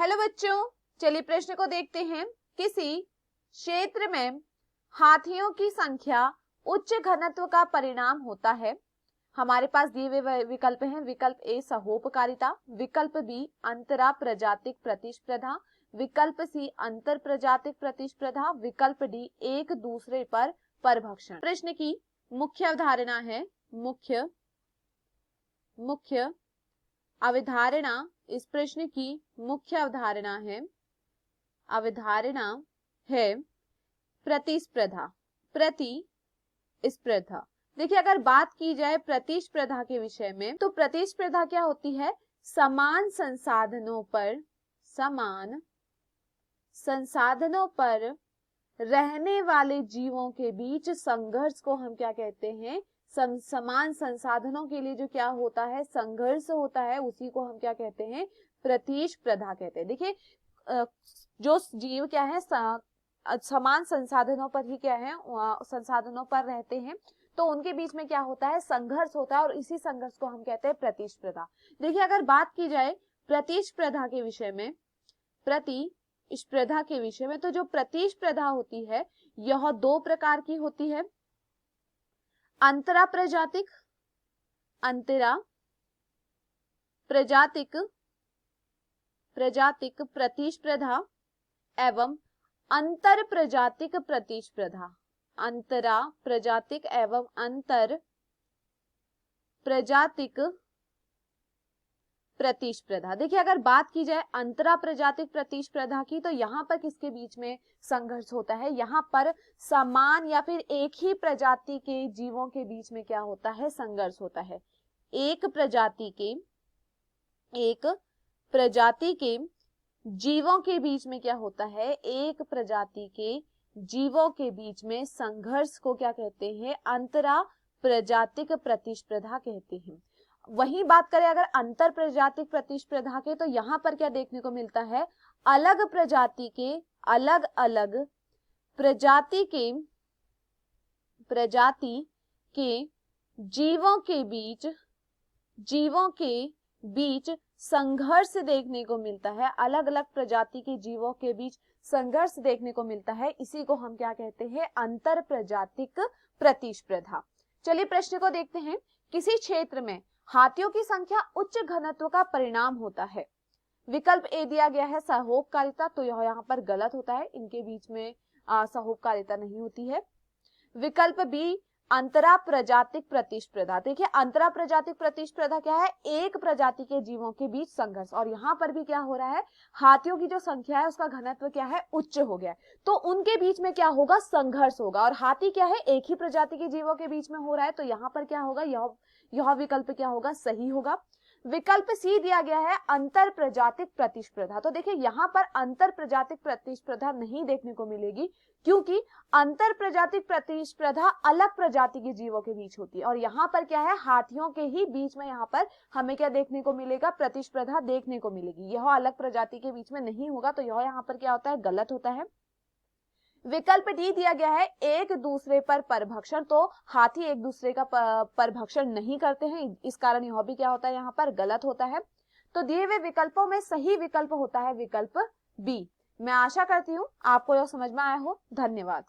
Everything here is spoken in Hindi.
हेलो बच्चों, चलिए प्रश्न को देखते हैं। किसी क्षेत्र में हाथियों की संख्या उच्च घनत्व का परिणाम होता है। हमारे पास दिए हुए विकल्प हैं। विकल्प ए सहोपकारिता, विकल्प बी अंतरा प्रजातिक प्रतिस्पर्धा, विकल्प सी अंतर प्रजातिक प्रतिस्पर्धा, विकल्प डी एक दूसरे पर परभक्षण। प्रश्न की मुख्य अवधारणा है मुख्य अवधारणा इस प्रश्न की मुख्य अवधारणा है प्रतिस्पर्धा। देखिए, अगर बात की जाए प्रतिस्पर्धा के विषय में, तो प्रतिस्पर्धा क्या होती है? समान संसाधनों पर रहने वाले जीवों के बीच संघर्ष को हम क्या कहते हैं? समान संसाधनों के लिए जो क्या होता है, संघर्ष होता है, उसी को हम क्या कहते हैं? प्रतिस्पर्धा कहते हैं। देखिए, जो जीव क्या है, समान संसाधनों पर ही क्या है, संसाधनों पर रहते हैं, तो उनके बीच में क्या होता है? संघर्ष होता है, और इसी संघर्ष को हम कहते हैं प्रतिस्पर्धा। देखिए, अगर बात की जाए प्रतिस्पर्धा के विषय में, तो जो प्रतिस्पर्धा होती है यह दो प्रकार की होती है। अंतरा प्रजातिक प्रतिस्पर्धा एवं अंतर प्रजातिक प्रतिस्पर्धा। अंतरा प्रजातिक एवं अंतर प्रजातिक प्रतिस्पर्धा। देखिए, अगर बात की जाए अंतरा प्रजातिक प्रतिस्पर्धा की, तो यहाँ पर किसके बीच में संघर्ष होता है? यहाँ पर समान या फिर एक ही प्रजाति के जीवों के बीच में क्या होता है? संघर्ष होता है। एक प्रजाति के जीवों के बीच में क्या होता है? एक प्रजाति के जीवों के बीच में संघर्ष को क्या कहते हैं? अंतरा प्रजातिक प्रतिस्पर्धा कहते हैं। वही बात करें अगर अंतर प्रजातिक प्रतिस्पर्धा के, तो यहाँ पर क्या देखने को मिलता है? अलग प्रजाति के जीवों के बीच संघर्ष देखने को मिलता है। अलग अलग प्रजाति के जीवों के बीच संघर्ष देखने को मिलता है। इसी को हम क्या कहते हैं? अंतर प्रजातिक प्रतिस्पर्धा। चलिए प्रश्न को देखते हैं। किसी क्षेत्र में हाथियों की संख्या उच्च घनत्व का परिणाम होता है। विकल्प ए दिया गया है सहोपकारिता, तो यह यहाँ पर गलत होता है, इनके बीच में सहोपकारिता नहीं होती है। विकल्प बी अंतरा प्रजातिक प्रतिस्पर्धा। देखिए, अंतरा प्रजातिक प्रतिस्पर्धा क्या है? एक प्रजाति के जीवों के बीच संघर्ष, और यहाँ पर भी क्या हो रहा है? हाथियों की जो संख्या है उसका घनत्व क्या है? उच्च हो गया है, तो उनके बीच में क्या होगा? संघर्ष होगा। और हाथी क्या है? एक ही प्रजाति के जीवों के बीच में हो रहा है, तो यहाँ पर क्या होगा? यह विकल्प क्या होगा? सही होगा। विकल्प सी दिया गया है अंतर प्रजातिक प्रतिस्पर्धा। तो देखिए, यहाँ पर अंतर प्रजातिक प्रतिस्पर्धा नहीं देखने को मिलेगी, क्योंकि अंतर प्रजातिक प्रतिस्पर्धा अलग प्रजाति के जीवों के बीच होती है, और यहाँ पर क्या है? हाथियों के ही बीच में यहाँ पर हमें क्या देखने को मिलेगा? प्रतिस्पर्धा देखने को मिलेगी। यह अलग प्रजाति के बीच में नहीं होगा, तो यह यहाँ पर क्या होता है? गलत होता है। विकल्प डी दिया गया है एक दूसरे पर परभक्षण, तो हाथी एक दूसरे का परभक्षण नहीं करते हैं, इस कारण यह भी क्या होता है? यहाँ पर गलत होता है। तो दिए हुए विकल्पों में सही विकल्प होता है विकल्प बी। मैं आशा करती हूँ आपको यह समझ में आया हो। धन्यवाद।